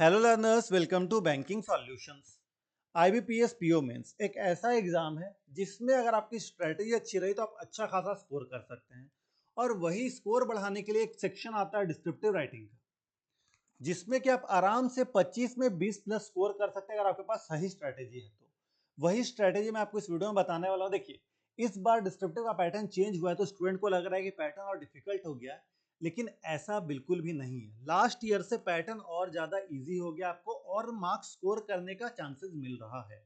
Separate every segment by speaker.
Speaker 1: Hello learners, welcome to banking solutions. IBPS PO mains एक ऐसा exam है जिसमें अगर आपकी स्ट्रेटेजी अच्छी रही तो आप अच्छा खासा स्कोर कर सकते हैं। और वही स्कोर बढ़ाने के लिए एक सेक्शन आता है डिस्क्रिप्टिव राइटिंग का, जिसमें कि आप आराम से 25 में 20 प्लस स्कोर कर सकते हैं अगर आपके पास सही स्ट्रेटेजी है तो। वही स्ट्रेटेजी मैं आपको इस वीडियो में बताने वाला हूँ। देखिए, इस बार डिस्क्रिप्टिव का पैटर्न चेंज हुआ है तो स्टूडेंट को लग रहा है कि पैटर्न और डिफिकल्ट हो गया है, लेकिन ऐसा बिल्कुल भी नहीं है। लास्ट ईयर से पैटर्न और ज्यादा इजी हो गया आपको और मार्क्स स्कोर करने का चांसेस मिल रहा है।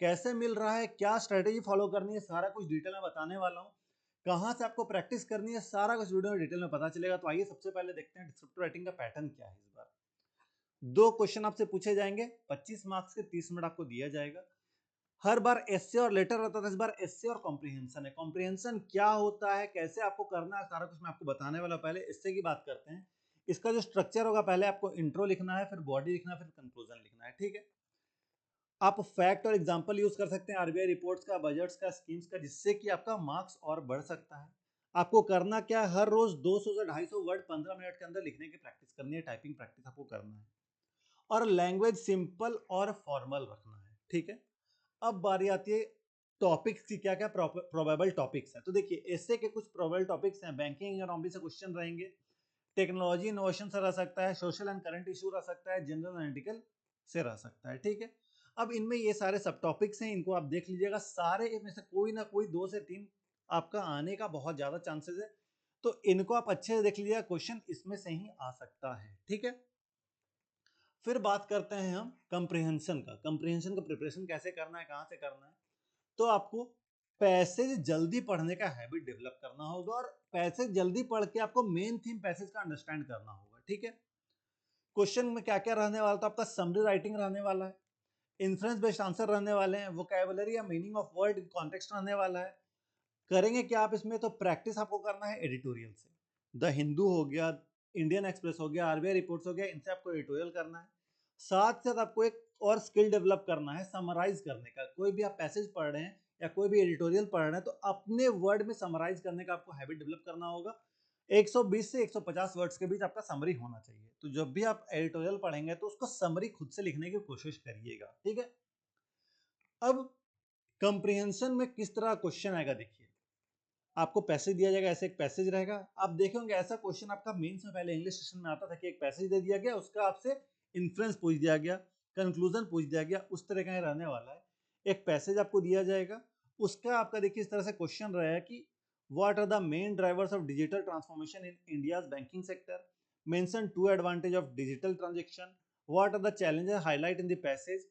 Speaker 1: कैसे मिल रहा है, क्या स्ट्रेटेजी फॉलो करनी है, सारा कुछ डिटेल में बताने वाला हूँ। कहाँ से आपको प्रैक्टिस करनी है, सारा कुछ वीडियो में डिटेल में पता चलेगा। तो आइए सबसे पहले देखते हैं डिस्क्रिप्टिव राइटिंग का पैटर्न क्या है। इस बार दो क्वेश्चन आपसे पूछे जाएंगे, 25 मार्क्स के 30 मिनट आपको दिया जाएगा। हर बार एस्से और लेटर रहता था, इस बार एस्से और कॉम्प्रिहेंशन है। कॉम्प्रिहेंशन क्या होता है, कैसे आपको करना है, सारा कुछ मैं आपको बताने वाला। पहले एस्से की बात करते हैं। इसका जो स्ट्रक्चर होगा, पहले आपको इंट्रो लिखना है, फिर बॉडी लिखना है, फिर कंक्लूजन लिखना है। ठीक है। आप फैक्ट और एग्जांपल यूज कर सकते हैं आरबीआई रिपोर्ट्स का, बजट्स का, स्कीम्स का, जिससे कि आपका मार्क्स और बढ़ सकता है। आपको करना क्या है, हर रोज 200 से 250 वर्ड 15 मिनट के अंदर लिखने की प्रैक्टिस करनी है। टाइपिंग प्रैक्टिस आपको करना है और लैंग्वेज सिंपल और फॉर्मल रखना है। ठीक है। अब बारी आती है टॉपिक्स की, क्या क्या प्रोबेबल टॉपिक्स हैं। तो देखिए, ऐसे के कुछ प्रोबेबल टॉपिक्स हैं। बैंकिंग इकोनॉमी से क्वेश्चन रहेंगे, टेक्नोलॉजी इनोवेशन से रह सकता है, सोशल एंड करंट इशू रह सकता है, जनरल एनालिटिकल से रह सकता है। ठीक है। अब इनमें ये सारे सब टॉपिक्स हैं, इनको आप देख लीजिएगा। सारे में से कोई ना कोई 2 से 3 आपका आने का बहुत ज्यादा चांसेस है, तो इनको आप अच्छे से देख लीजिएगा। क्वेश्चन इसमें से ही आ सकता है। ठीक है। फिर बात करते हैं हम कंप्रिहेंशन का। कंप्रिहेंशन का प्रिपरेशन कैसे करना है, कहां से करना है। तो आपको पैसेज जल्दी पढ़ने का हैबिट डेवलप करना होगा और पैसेज जल्दी पढ़ के आपको मेन थीम पैसेज का अंडरस्टैंड करना होगा। ठीक है। क्वेश्चन में क्या क्या रहने वाला, तो आपका समरी राइटिंग रहने वाला है, इन्फ्रेंस बेस्ड आंसर रहने वाले हैं, वोकैबुलरी या meaning of word in context रहने वाला है। करेंगे क्या आप इसमें, तो प्रैक्टिस आपको करना है एडिटोरियल से। द हिंदू हो गया, इंडियन एक्सप्रेस हो गया, आरबीआई रिपोर्ट्स हो गया, इनसे आपको एडिटोरियल करना है। साथ साथ आपको एक और स्किल डेवलप करना है, समराइज करने का। कोई भी आप पैसेज पढ़ रहे हैं या कोई भी एडिटोरियल पढ़ रहे हैं तो अपने वर्ड में समराइज करने का आपको हैबिट डेवलप करना होगा। 120 से 150 वर्ड्स के बीच आपका समरी होना चाहिए। तो जब भी आप एडिटोरियल पढ़ेंगे तो उसको समरी खुद से लिखने की कोशिश करिएगा। ठीक है। अब कंप्रिहेंशन में किस तरह क्वेश्चन आएगा, देखिए। आपको पैसेज दिया जाएगा, ऐसे एक पैसेज रहेगा। आप देखेंगे ऐसा क्वेश्चन आपका मेंस में पहले इंग्लिश सेशन में आता था कि एक पैसेज दे दिया गया, उसका आपसे इन्फ्रेंस पूछ दिया गया, कंक्लूजन पूछ दिया गया, उस तरह का रहने वाला है। एक पैसेज आपको दिया जाएगा, उसका आपका देखिए इस तरह से क्वेश्चन रहेगा कि what are the main drivers of digital transformation in India's banking sector, mention 2 advantage of digital transaction, what are the challenges highlight in the passage,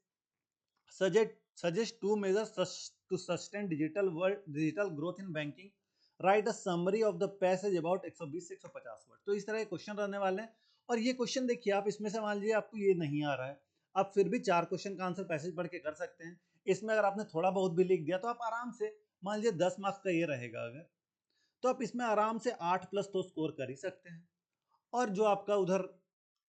Speaker 1: suggest 2 measures to sustain digital growth in banking, write a summary of the passage about 120 से 150 word. तो इस तरह के question रहने वाले हैं। और ये क्वेश्चन देखिए, आप इसमें से मान लीजिए आपको ये नहीं आ रहा है, आप फिर भी 4 क्वेश्चन का आंसर पैसेज पढ़ के कर सकते हैं। इसमें अगर आपने थोड़ा बहुत भी लिख दिया तो आप आराम से, मान लीजिए 10 मार्क्स का ये रहेगा अगर, तो आप इसमें आराम से 8 प्लस तो स्कोर कर ही सकते हैं। और जो आपका उधर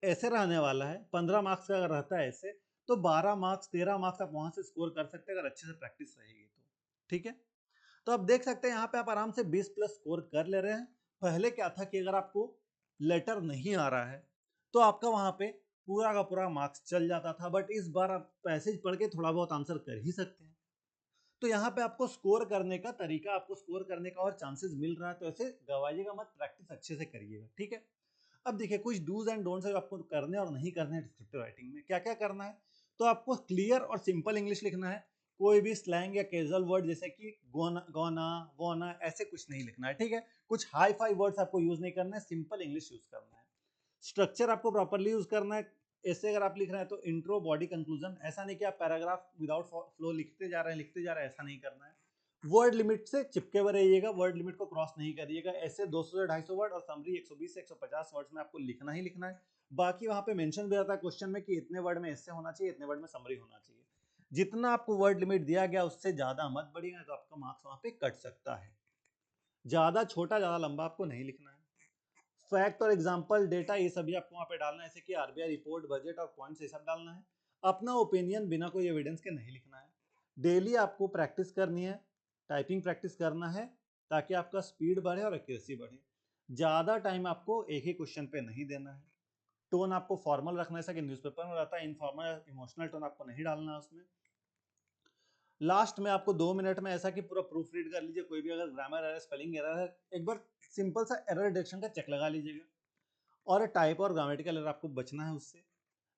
Speaker 1: ऐसे रहने वाला है, 15 मार्क्स का अगर रहता है ऐसे, तो 12 मार्क्स 13 मार्क्स आप वहां से स्कोर कर सकते हैं अगर अच्छे से प्रैक्टिस रहेगी तो। ठीक है। तो आप देख सकते हैं यहाँ पे आप आराम से 20 प्लस स्कोर कर ले रहे हैं। पहले क्या था कि अगर आपको लेटर नहीं आ रहा है तो आपका वहां पे पूरा का पूरा मार्क्स चल जाता था, बट इस बार आप पैसेज पढ़ के थोड़ा बहुत आंसर कर ही सकते हैं। तो यहाँ पे आपको स्कोर करने का तरीका, आपको स्कोर करने का और चांसेस मिल रहा है, तो ऐसे गवाइएगा मत, प्रैक्टिस अच्छे से करिएगा। ठीक है। अब देखिए, कुछ डूज एंड डोंट्स आपको करने और नहीं करने हैं डिस्क्रिप्टिव राइटिंग में। क्या क्या करना है, तो आपको क्लियर और सिंपल इंग्लिश लिखना है। कोई भी स्लैंग या कैजुअल वर्ड जैसे कि गोना गोना वोना ऐसे कुछ नहीं लिखना है। ठीक है। कुछ हाई फाई वर्ड्स आपको यूज नहीं करना है, सिंपल इंग्लिश यूज करना है। स्ट्रक्चर आपको प्रॉपरली यूज करना है। ऐसे अगर आप लिख रहे हैं तो इंट्रो बॉडी कंक्लूजन, ऐसा नहीं कि आप पैराग्राफ विदाउट फ्लो लिखते जा रहे हैं लिखते जा रहे हैं, ऐसा नहीं करना है। वर्ड लिमिट से चिपके हुए रहिएगा, वर्ड लिमिट को क्रॉस नहीं करिएगा। ऐसे 200 से 250 वर्ड और समरी 120 से 150 वर्ड्स में आपको लिखना ही लिखना है। बाकी वहां पे मेंशन भी रहता है क्वेश्चन में कि इतने वर्ड में ऐसे होना चाहिए, इतने वर्ड में समरी होना चाहिए। जितना आपको वर्ड लिमिट दिया गया उससे ज्यादा मत बढ़िएगा, तो आपका मार्क्स वहां पे कट सकता है। ज्यादा छोटा ज्यादा लंबा आपको नहीं लिखना है। फैक्ट और एग्जांपल, डेटा, ये सभी आपको वहां पे डालना है, जैसे कि आरबीआई रिपोर्ट, बजट और पॉइंट्स, ये सब डालना है। अपना ओपिनियन बिना कोई एविडेंस के नहीं लिखना है। डेली आपको प्रैक्टिस करनी है, टाइपिंग प्रैक्टिस करना है, ताकि आपका स्पीड बढ़े और एक्यूरेसी बढ़े। ज्यादा टाइम आपको एक ही क्वेश्चन पे नहीं देना है। टोन आपको फॉर्मल रखना है, जैसा कि न्यूज़पेपर में रहता है, इनफॉर्मल इमोशनल टोन आपको नहीं डालना है उसमें। लास्ट में आपको 2 मिनट में ऐसा कि पूरा प्रूफ रीड कर लीजिए, कोई भी अगर ग्रामर एरर, स्पेलिंग एरर है, एक बार सिंपल सा एरर डिटेक्शन का चेक लगा लीजिएगा। और टाइप और ग्रामेटिकल एरर आपको बचना है उससे।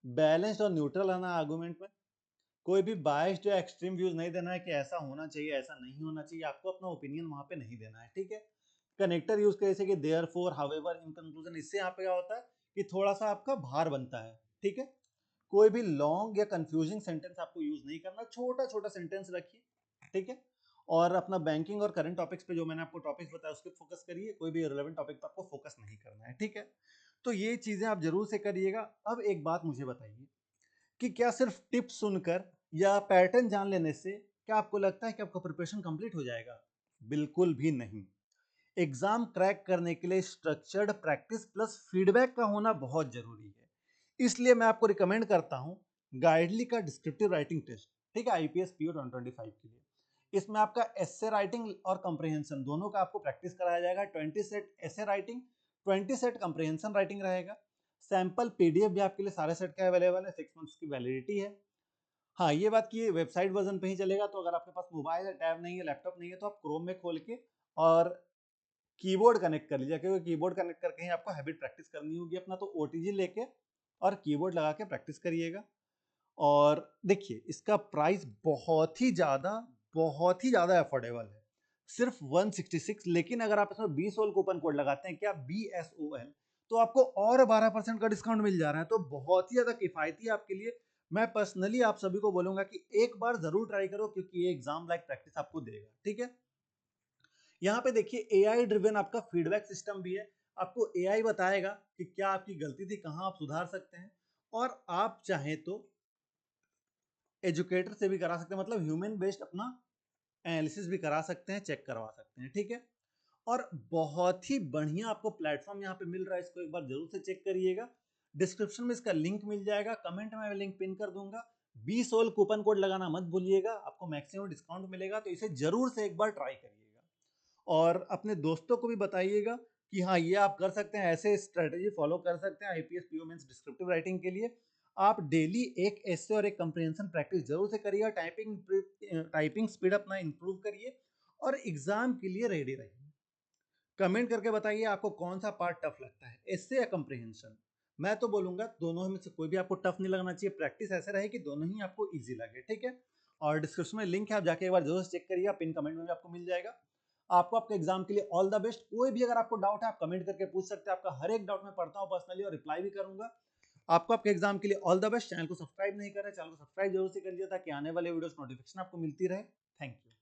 Speaker 1: बैलेंस्ड और न्यूट्रल रहना है आर्गुमेंट में। कोई भी बायस्ड या एक्सट्रीम व्यूज नहीं देना है कि ऐसा होना चाहिए, ऐसा नहीं होना चाहिए, आपको अपना ओपिनियन वहां पे नहीं देना है, ठीक है। कनेक्टर यूज कर, जैसे कि देयरफॉर, हाउएवर, इन कंक्लूजन, इससे यहाँ पे क्या होता है कि थोड़ा सा आपका भार बनता है, ठीक है। कोई भी लॉन्ग या कंफ्यूजिंग सेंटेंस आपको यूज नहीं करना, छोटा छोटा सेंटेंस रखिए, ठीक है। और अपना बैंकिंग और करंट टॉपिक्स पे जो मैंने आपको टॉपिक्स बताया उस पर फोकस करिए, कोई भी रिलेवेंट टॉपिक पर आपको फोकस नहीं करना है, ठीक है। तो ये चीजें आप जरूर से करिएगा। अब एक बात मुझे बताइए कि क्या सिर्फ टिप्स सुनकर या पैटर्न जान लेने से क्या आपको लगता है कि आपका प्रिपरेशन कंप्लीट हो जाएगा? बिल्कुल भी नहीं। एग्जाम क्रैक करने के लिए स्ट्रक्चर्ड प्रैक्टिस प्लस फीडबैक का होना बहुत जरूरी है। इसलिए मैं आपको रिकमेंड करता हूं गाइडली का डिस्क्रिप्टिव राइटिंग टेस्ट, ठीक है, आईपीएस पीओ 2025 के लिए। इसमें आपका एसे राइटिंग और कंप्रीहेंशन दोनों का आपको प्रैक्टिस कराया जाएगा। 20 set essay writing, 20 set comprehension writing रहेगा। सैंपल पीडीएफ भी आपके लिए सारे सेट का अवेलेबल है, 6 मंथ्स की वैलिडिटी है। हाँ, ये बात की वेबसाइट वर्जन पे ही चलेगा, तो अगर आपके पास मोबाइल है, टैब नहीं है, लैपटॉप नहीं है, तो आप क्रोम में खोल के और कीबोर्ड कनेक्ट कर लीजिए, क्योंकि कीबोर्ड कनेक्ट करके ही आपको हैबिट प्रैक्टिस करनी होगी अपना। तो ओटीजी लेके और कीबोर्ड लगा के प्रैक्टिस करिएगा। और देखिए, इसका प्राइस बहुत ही ज़्यादा अफोर्डेबल है, सिर्फ 166। लेकिन अगर आप इसमें BSOL कूपन कोड लगाते हैं, क्या BSOL, तो आपको और 12% का डिस्काउंट मिल जा रहा है। तो बहुत ही ज़्यादा किफ़ायती है आपके लिए। मैं पर्सनली आप सभी को बोलूंगा कि एक बार जरूर ट्राई करो, क्योंकि ये एग्जाम लाइक प्रैक्टिस आपको देगा, ठीक है। यहाँ पे देखिए एआई ड्रिवन आपका फीडबैक सिस्टम भी है। आपको एआई बताएगा कि क्या आपकी गलती थी, कहाँ आप सुधार सकते हैं। और आप चाहें तो एजुकेटर से भी करा सकते हैं, मतलब ह्यूमन बेस्ड अपना एनालिसिस भी करा सकते हैं, चेक करवा सकते हैं, ठीक है। और बहुत ही बढ़िया आपको प्लेटफॉर्म यहाँ पे मिल रहा है, इसको एक बार जरूर से चेक करिएगा। डिस्क्रिप्शन में इसका लिंक मिल जाएगा, कमेंट में मैं लिंक पिन कर दूंगा। BSOL कूपन कोड लगाना मत भूलिएगा, आपको मैक्सिमम डिस्काउंट मिलेगा, तो इसे जरूर से एक बार ट्राई करिएगा। और अपने दोस्तों को भी बताइएगा कि हाँ, ये आप कर सकते हैं, ऐसे स्ट्रेटेजी फॉलो कर सकते हैं IPS PO mains descriptive writing के लिए। आप डेली एक एसे और एक कंप्रीहेंशन प्रैक्टिस जरूर से करिएगा। टाइपिंग स्पीड अपना इंप्रूव करिए और एग्जाम के लिए रेडी रहिए। कमेंट करके बताइए आपको कौन सा पार्ट टफ लगता है, एसे या कंप्रीहेंशन। मैं तो बोलूंगा दोनों में से कोई भी आपको टफ नहीं लगना चाहिए, प्रैक्टिस ऐसे रहे कि दोनों ही आपको इजी लगे, ठीक है। और डिस्क्रिप्शन में लिंक है, आप जाके एक बार जरूर चेक करिए, पिन कमेंट में भी आपको मिल जाएगा। आपको आपके एग्जाम के लिए ऑल द बेस्ट। कोई भी अगर आपको डाउट है आप कमेंट करके पूछ सकते हैं, आपका हर एक डाउट मैं पढ़ता हूँ पर्सनली और रिप्लाई भी करूंगा। आपको आपके एग्जाम के लिए ऑल द बेस्ट। चैनल को सब्सक्राइब नहीं करें, चैनल को सब्सक्राइब जरूर से कर लीजिए, ताकि आने वाले वीडियोस नोटिफिकेशन आपको मिलती रहे। Thank you.